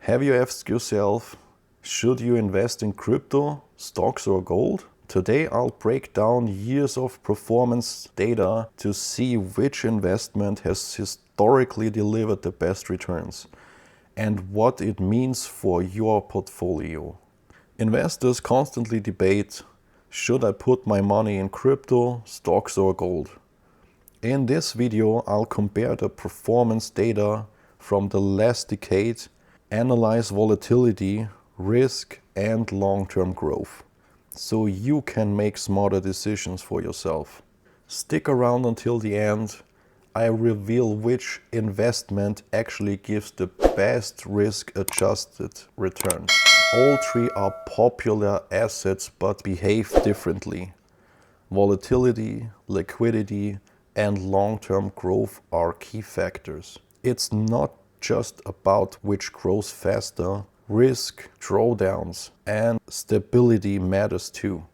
Have you asked yourself, should you invest in crypto, stocks or gold? Today I'll break down years of performance data to see which investment has historically delivered the best returns and what it means for your portfolio. Investors constantly debate, should I put my money in crypto, stocks or gold? In this video I'll compare the performance data from the last decade, analyze volatility, risk and long-term growth, so you can make smarter decisions for yourself. Stick around until the end. I reveal which investment actually gives the best risk-adjusted returns. All three are popular assets but behave differently. Volatility, liquidity, and long-term growth are key factors. It's not just about which grows faster. Risk, drawdowns, and stability matters too.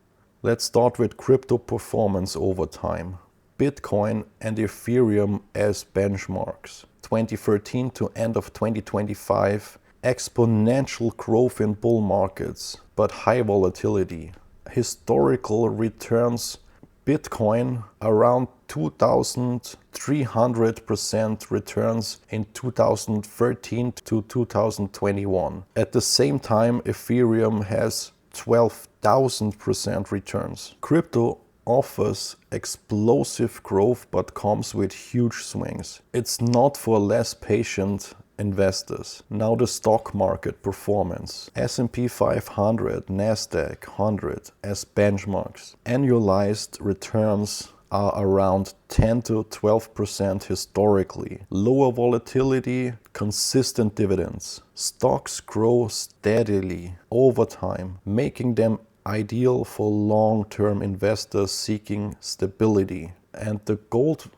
Let's start with crypto performance over time. Bitcoin and Ethereum as benchmarks. 2013 to end of 2025, exponential growth in bull markets, but high volatility. Historical returns: Bitcoin around 2,300% returns in 2013 to 2021. At the same time, Ethereum has 12,000% returns. Crypto offers explosive growth but comes with huge swings. It's not for less patient investors. Now the stock market performance. S&P 500, Nasdaq 100 as benchmarks. Annualized returns are around 10 to 12% historically. Lower volatility, consistent dividends. Stocks grow steadily over time, making them ideal for long-term investors seeking stability. And the gold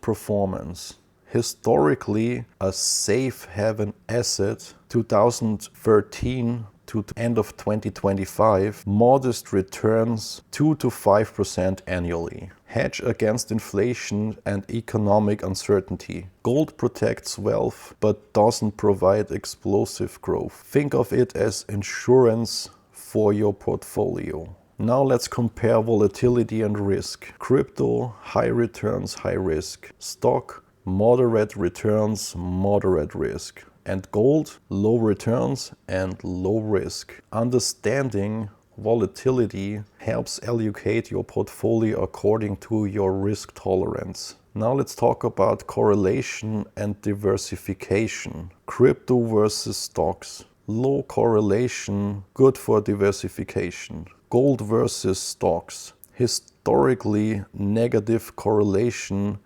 performance. Historically, a safe haven asset, 2013 to end of 2025, modest returns 2 to 5% annually. Hedge against inflation and economic uncertainty. Gold protects wealth but doesn't provide explosive growth. Think of it as insurance for your portfolio. Now let's compare volatility and risk. Crypto, high returns, high risk. Stock, moderate returns, moderate risk. And gold, low returns and low risk. Understanding volatility helps allocate your portfolio according to your risk tolerance. Now let's talk about correlation and diversification. Crypto versus stocks. Low correlation, good for diversification. Gold versus stocks. Historically negative correlation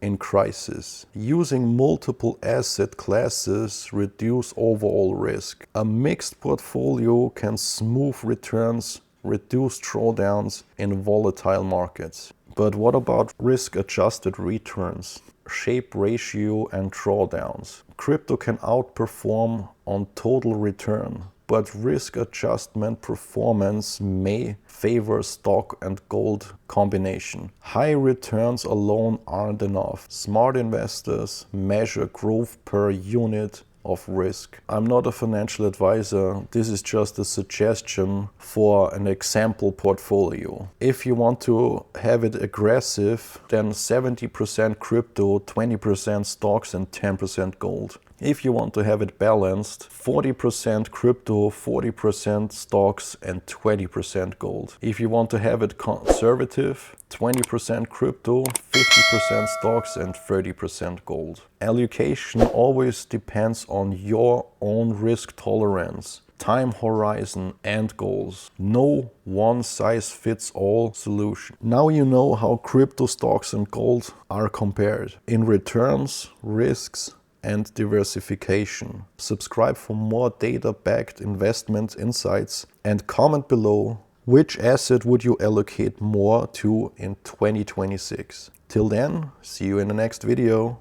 in crisis. Using multiple asset classes reduce overall risk. A mixed portfolio can smooth returns, reduce drawdowns in volatile markets. But what about risk-adjusted returns? Shape ratio and drawdowns. Crypto can outperform on total return, but risk adjustment performance may favor stock and gold combination. High returns alone aren't enough. Smart investors measure growth per unit of risk. I'm not a financial advisor. This is just a suggestion for an example portfolio. If you want to have it aggressive, then 70% crypto, 20% stocks and 10% gold. If you want to have it balanced, 40% crypto, 40% stocks and 20% gold. If you want to have it conservative, 20% crypto, 50% stocks and 30% gold. Allocation always depends on your own risk tolerance, time horizon and goals. No one-size-fits-all solution. Now you know how crypto, stocks and gold are compared in returns, risks and diversification. Subscribe for more data-backed investment insights and comment below which asset would you allocate more to in 2026. Till then, see you in the next video.